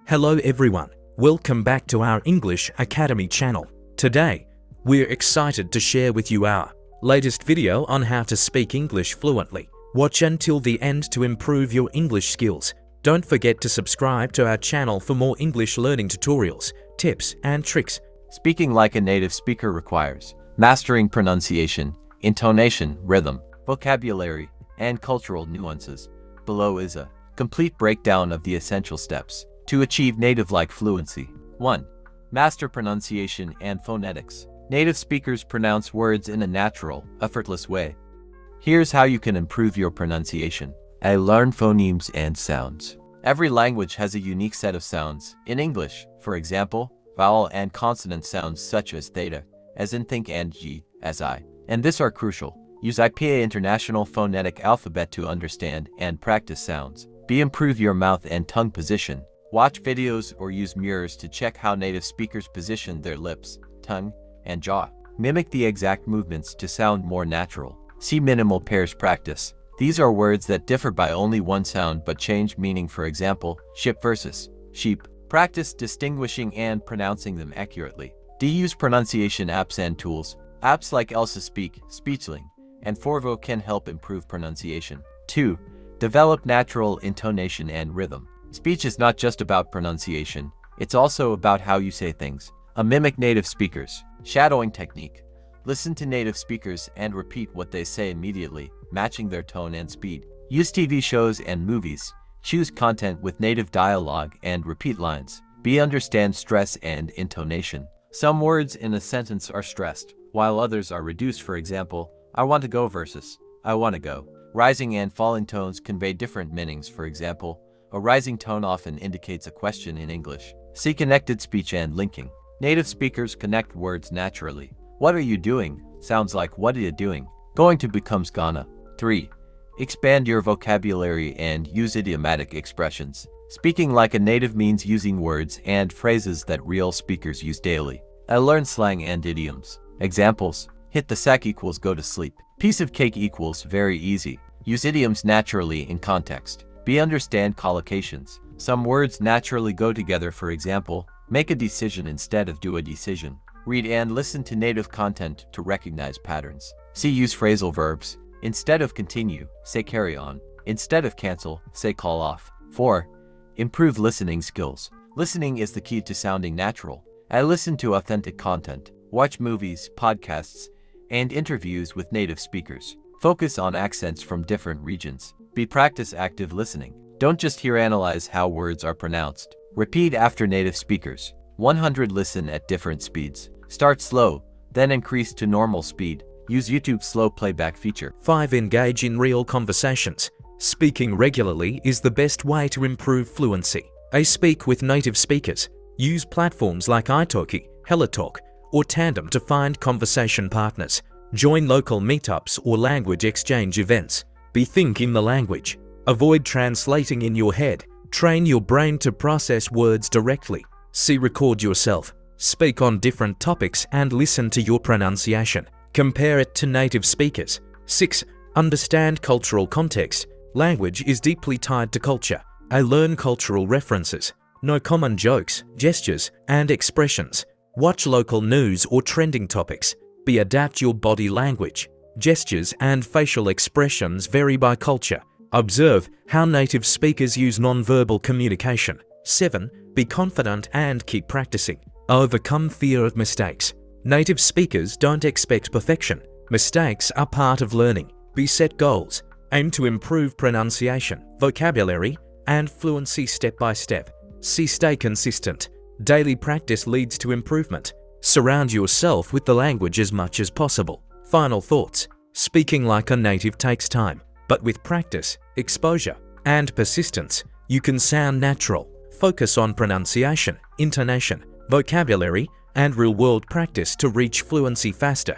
Hello everyone, welcome back to our English Academy channel. Today, we're excited to share with you our latest video on how to speak English fluently. Watch until the end to improve your English skills. Don't forget to subscribe to our channel for more English learning tutorials, tips, and tricks. Speaking like a native speaker requires mastering pronunciation, intonation, rhythm, vocabulary, and cultural nuances. Below is a complete breakdown of the essential steps to achieve native-like fluency. 1. Master pronunciation and phonetics. Native speakers pronounce words in a natural, effortless way. Here's how you can improve your pronunciation. Learn phonemes and sounds. Every language has a unique set of sounds. In English, for example, vowel and consonant sounds such as theta, as in think, and g, as I, and this are crucial. Use IPA International Phonetic Alphabet to understand and practice sounds. Improve your mouth and tongue position. Watch videos or use mirrors to check how native speakers position their lips, tongue, and jaw. Mimic the exact movements to sound more natural. See minimal pairs practice. These are words that differ by only one sound but change meaning, for example, ship versus sheep. Practice distinguishing and pronouncing them accurately. Use pronunciation apps and tools. Apps like Elsa Speak, Speechling, and Forvo can help improve pronunciation. 2. Develop natural intonation and rhythm. Speech is not just about pronunciation, it's also about how you say things. Mimic native speakers. Shadowing technique. Listen to native speakers and repeat what they say immediately, matching their tone and speed. Use TV shows and movies. Choose content with native dialogue and repeat lines. Understand stress and intonation. Some words in a sentence are stressed, while others are reduced. For example, I want to go versus I want to go. Rising and falling tones convey different meanings. For example, a rising tone often indicates a question in English. See connected speech and linking. Native speakers connect words naturally. What are you doing sounds like what are you doing. Going to becomes gonna. 3. Expand your vocabulary and use idiomatic expressions. Speaking like a native means using words and phrases that real speakers use daily. Learn slang and idioms. Examples: hit the sack equals go to sleep. Piece of cake equals very easy. Use idioms naturally in context. Understand collocations. Some words naturally go together. For example, make a decision instead of do a decision. Read and listen to native content to recognize patterns. Use phrasal verbs. Instead of continue, say carry on. Instead of cancel, say call off. 4. Improve listening skills. Listening is the key to sounding natural. Listen to authentic content. Watch movies, podcasts, and interviews with native speakers. Focus on accents from different regions. Practice active listening. Don't just hear, analyze how words are pronounced. Repeat after native speakers. 100. Listen at different speeds. Start slow, then increase to normal speed. Use YouTube's slow playback feature. 5. Engage in real conversations. Speaking regularly is the best way to improve fluency. Speak with native speakers. Use platforms like italki, HelloTalk, or Tandem to find conversation partners. Join local meetups or language exchange events. Think in the language. Avoid translating in your head. Train your brain to process words directly. Record yourself. Speak on different topics and listen to your pronunciation. Compare it to native speakers. 6. Understand cultural context. Language is deeply tied to culture. Learn cultural references. Know common jokes, gestures, and expressions. Watch local news or trending topics. Adapt your body language. Gestures and facial expressions vary by culture. Observe how native speakers use nonverbal communication. 7. Be confident and keep practicing. Overcome fear of mistakes. Native speakers don't expect perfection. Mistakes are part of learning. Set goals. Aim to improve pronunciation, vocabulary, and fluency step by step. Stay consistent. Daily practice leads to improvement. Surround yourself with the language as much as possible. Final thoughts. Speaking like a native takes time, but with practice, exposure, and persistence, you can sound natural. Focus on pronunciation, intonation, vocabulary, and real-world practice to reach fluency faster.